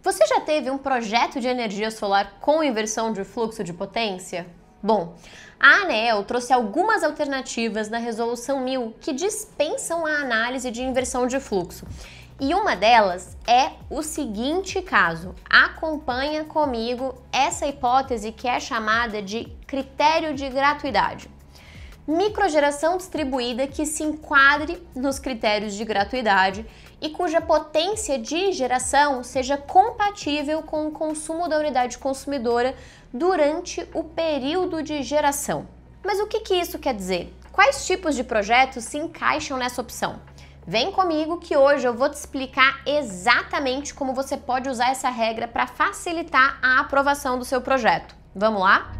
Você já teve um projeto de energia solar com inversão de fluxo de potência? Bom, a ANEEL trouxe algumas alternativas na Resolução 1000 que dispensam a análise de inversão de fluxo. E uma delas é o seguinte caso. Acompanha comigo essa hipótese que é chamada de critério de gratuidade. Microgeração distribuída que se enquadre nos critérios de gratuidade e cuja potência de geração seja compatível com o consumo da unidade consumidora durante o período de geração. Mas o que isso quer dizer? Quais tipos de projetos se encaixam nessa opção? Vem comigo que hoje eu vou te explicar exatamente como você pode usar essa regra para facilitar a aprovação do seu projeto. Vamos lá?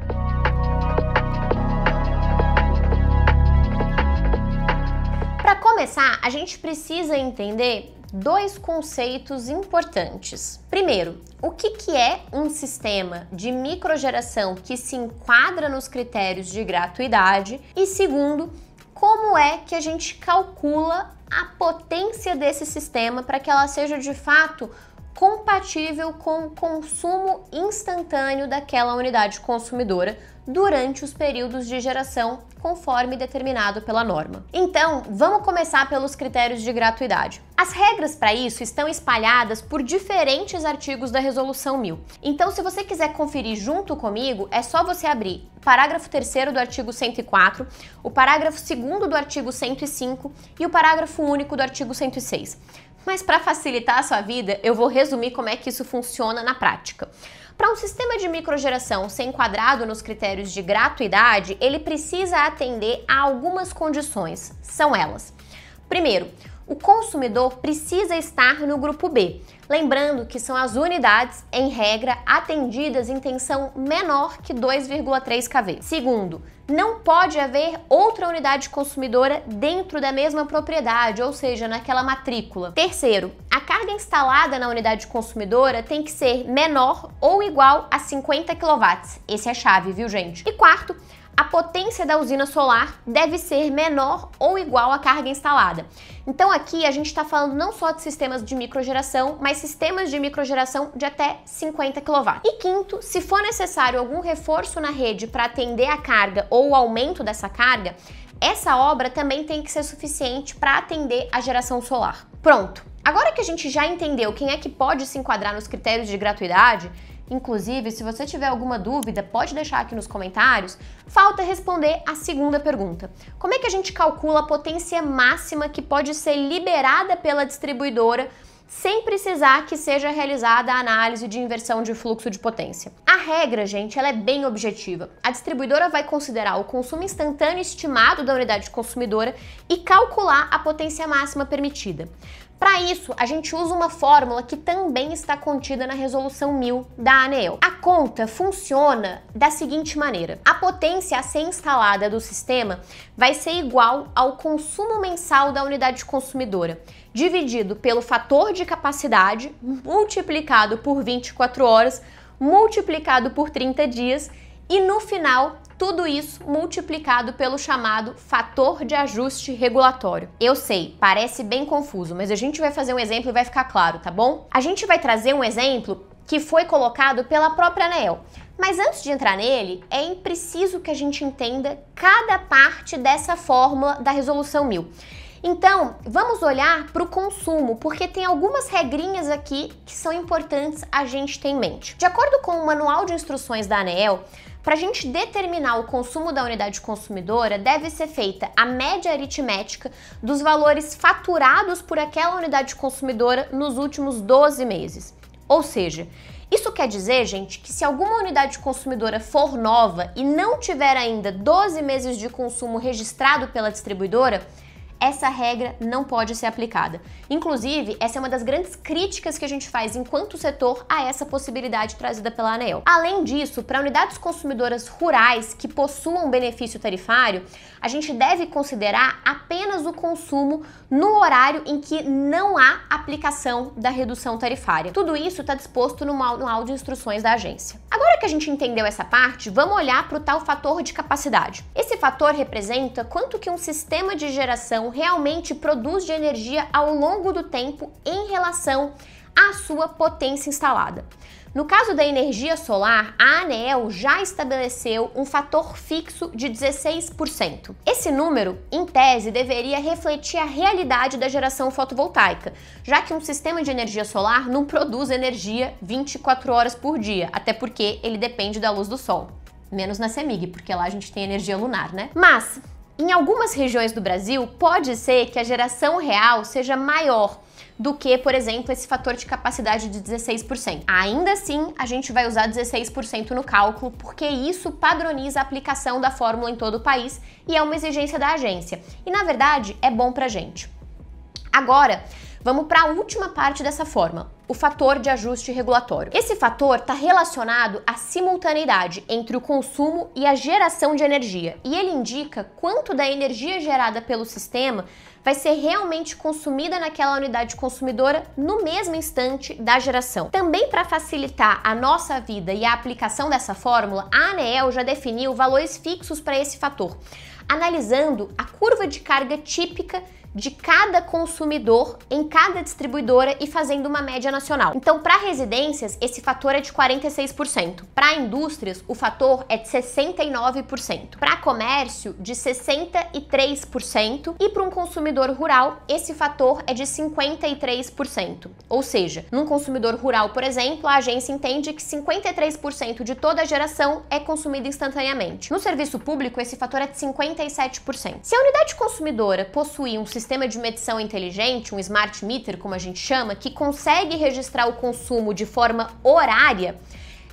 Para começar, a gente precisa entender dois conceitos importantes. Primeiro, o que é um sistema de microgeração que se enquadra nos critérios de gratuidade? E segundo, como é que a gente calcula a potência desse sistema para que ela seja de fato compatível com o consumo instantâneo daquela unidade consumidora durante os períodos de geração conforme determinado pela norma. Então, vamos começar pelos critérios de gratuidade. As regras para isso estão espalhadas por diferentes artigos da Resolução 1000. Então, se você quiser conferir junto comigo, é só você abrir o parágrafo 3º do artigo 104, o parágrafo 2º do artigo 105 e o parágrafo único do artigo 106. Mas para facilitar a sua vida, eu vou resumir como é que isso funciona na prática. Para um sistema de microgeração ser enquadrado nos critérios de gratuidade, ele precisa atender a algumas condições. São elas. Primeiro, o consumidor precisa estar no grupo B. Lembrando que são as unidades, em regra, atendidas em tensão menor que 2,3 kV. Segundo, não pode haver outra unidade consumidora dentro da mesma propriedade, ou seja, naquela matrícula. Terceiro, a carga instalada na unidade consumidora tem que ser menor ou igual a 50 kW. Esse é a chave, viu, gente? E quarto, a potência da usina solar deve ser menor ou igual à carga instalada. Então aqui a gente está falando não só de sistemas de microgeração, mas sistemas de microgeração de até 50 kW. E quinto, se for necessário algum reforço na rede para atender a carga ou o aumento dessa carga, essa obra também tem que ser suficiente para atender a geração solar. Pronto! Agora que a gente já entendeu quem é que pode se enquadrar nos critérios de gratuidade, inclusive, se você tiver alguma dúvida, pode deixar aqui nos comentários. Falta responder a segunda pergunta. Como é que a gente calcula a potência máxima que pode ser liberada pela distribuidora sem precisar que seja realizada a análise de inversão de fluxo de potência? A regra, gente, ela é bem objetiva. A distribuidora vai considerar o consumo instantâneo estimado da unidade consumidora e calcular a potência máxima permitida. Para isso, a gente usa uma fórmula que também está contida na Resolução 1000 da ANEEL. A conta funciona da seguinte maneira: a potência a ser instalada do sistema vai ser igual ao consumo mensal da unidade consumidora, dividido pelo fator de capacidade, multiplicado por 24 horas, multiplicado por 30 dias e, no final, tudo isso multiplicado pelo chamado fator de ajuste regulatório. Eu sei, parece bem confuso, mas a gente vai fazer um exemplo e vai ficar claro, tá bom? A gente vai trazer um exemplo que foi colocado pela própria ANEEL. Mas antes de entrar nele, é preciso que a gente entenda cada parte dessa fórmula da Resolução 1000. Então, vamos olhar para o consumo, porque tem algumas regrinhas aqui que são importantes a gente ter em mente. De acordo com o Manual de Instruções da ANEEL, para a gente determinar o consumo da unidade consumidora, deve ser feita a média aritmética dos valores faturados por aquela unidade consumidora nos últimos 12 meses. Ou seja, isso quer dizer, gente, que se alguma unidade consumidora for nova e não tiver ainda 12 meses de consumo registrado pela distribuidora, essa regra não pode ser aplicada. Inclusive, essa é uma das grandes críticas que a gente faz enquanto setor a essa possibilidade trazida pela ANEEL. Além disso, para unidades consumidoras rurais que possuam benefício tarifário, a gente deve considerar apenas o consumo no horário em que não há aplicação da redução tarifária. Tudo isso está disposto no Manual de Instruções da agência. Agora que a gente entendeu essa parte, vamos olhar para o tal fator de capacidade. Esse fator representa quanto que um sistema de geração realmente produz de energia ao longo do tempo em relação a sua potência instalada. No caso da energia solar, a ANEEL já estabeleceu um fator fixo de 16%. Esse número, em tese, deveria refletir a realidade da geração fotovoltaica, já que um sistema de energia solar não produz energia 24 horas por dia, até porque ele depende da luz do sol. Menos na CEMIG, porque lá a gente tem energia lunar, né? Mas, em algumas regiões do Brasil, pode ser que a geração real seja maior do que, por exemplo, esse fator de capacidade de 16%. Ainda assim, a gente vai usar 16% no cálculo, porque isso padroniza a aplicação da fórmula em todo o país e é uma exigência da agência. E, na verdade, é bom pra gente. Agora, vamos para a última parte dessa fórmula, o fator de ajuste regulatório. Esse fator está relacionado à simultaneidade entre o consumo e a geração de energia, e ele indica quanto da energia gerada pelo sistema vai ser realmente consumida naquela unidade consumidora no mesmo instante da geração. Também para facilitar a nossa vida e a aplicação dessa fórmula, a ANEEL já definiu valores fixos para esse fator, analisando a curva de carga típica de cada consumidor em cada distribuidora e fazendo uma média nacional. Então, para residências, esse fator é de 46%. Para indústrias, o fator é de 69%. Para comércio, de 63%. E para um consumidor rural, esse fator é de 53%. Ou seja, num consumidor rural, por exemplo, a agência entende que 53% de toda a geração é consumida instantaneamente. No serviço público, esse fator é de 57%. Se a unidade consumidora possuir um sistema de medição inteligente, um smart meter, como a gente chama, que consegue registrar o consumo de forma horária,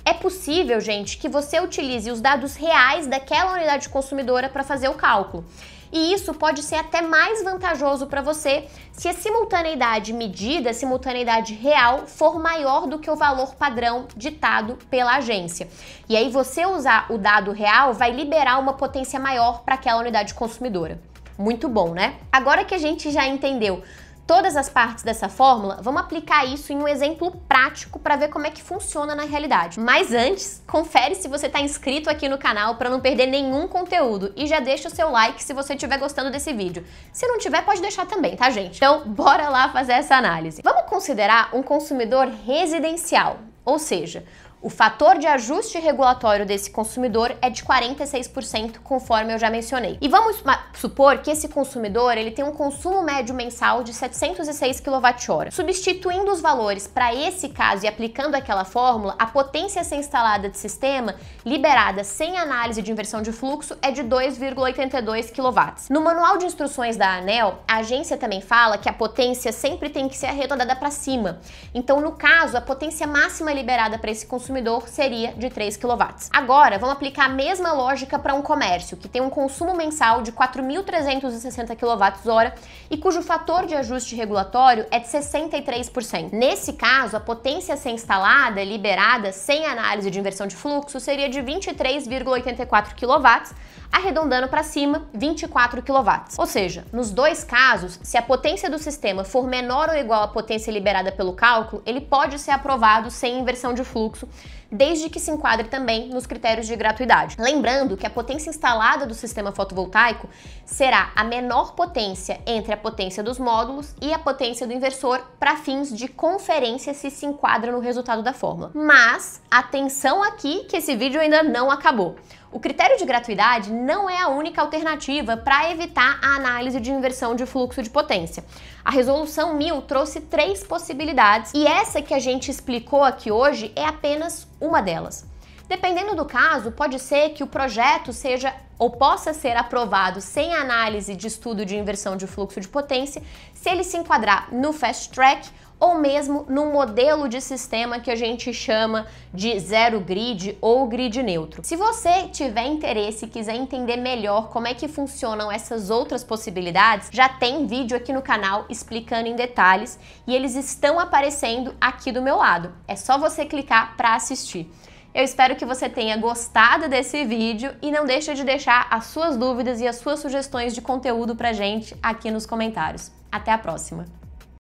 é possível, gente, que você utilize os dados reais daquela unidade consumidora para fazer o cálculo. E isso pode ser até mais vantajoso para você se a simultaneidade medida, a simultaneidade real, for maior do que o valor padrão ditado pela agência. E aí você usar o dado real vai liberar uma potência maior para aquela unidade consumidora. Muito bom, né? Agora que a gente já entendeu todas as partes dessa fórmula, vamos aplicar isso em um exemplo prático para ver como é que funciona na realidade. Mas antes, confere se você está inscrito aqui no canal para não perder nenhum conteúdo e já deixa o seu like se você estiver gostando desse vídeo. Se não tiver, pode deixar também, tá, gente? Então, bora lá fazer essa análise. Vamos considerar um consumidor residencial, ou seja, o fator de ajuste regulatório desse consumidor é de 46%, conforme eu já mencionei. E vamos supor que esse consumidor ele tem um consumo médio mensal de 706 kWh. Substituindo os valores para esse caso e aplicando aquela fórmula, a potência a ser instalada de sistema, liberada sem análise de inversão de fluxo, é de 2,82 kW. No manual de instruções da ANEEL, a agência também fala que a potência sempre tem que ser arredondada para cima. Então, no caso, a potência máxima liberada para esse consumidor seria de 3 kW. Agora, vamos aplicar a mesma lógica para um comércio, que tem um consumo mensal de 4.360 kWh e cujo fator de ajuste regulatório é de 63%. Nesse caso, a potência a ser instalada, liberada, sem análise de inversão de fluxo, seria de 23,84 kW, arredondando para cima, 24 kW. Ou seja, nos dois casos, se a potência do sistema for menor ou igual à potência liberada pelo cálculo, ele pode ser aprovado sem inversão de fluxo, desde que se enquadre também nos critérios de gratuidade. Lembrando que a potência instalada do sistema fotovoltaico será a menor potência entre a potência dos módulos e a potência do inversor para fins de conferência se enquadra no resultado da fórmula. Mas, atenção aqui que esse vídeo ainda não acabou. O critério de gratuidade não é a única alternativa para evitar a análise de inversão de fluxo de potência. A resolução 1000 trouxe 3 possibilidades e essa que a gente explicou aqui hoje é apenas uma delas. Dependendo do caso, pode ser que o projeto seja ou possa ser aprovado sem análise de estudo de inversão de fluxo de potência, se ele se enquadrar no Fast Track ou mesmo num modelo de sistema que a gente chama de zero grid ou grid neutro. Se você tiver interesse e quiser entender melhor como é que funcionam essas outras possibilidades, já tem vídeo aqui no canal explicando em detalhes e eles estão aparecendo aqui do meu lado. É só você clicar para assistir. Eu espero que você tenha gostado desse vídeo e não deixe de deixar as suas dúvidas e as suas sugestões de conteúdo pra gente aqui nos comentários. Até a próxima!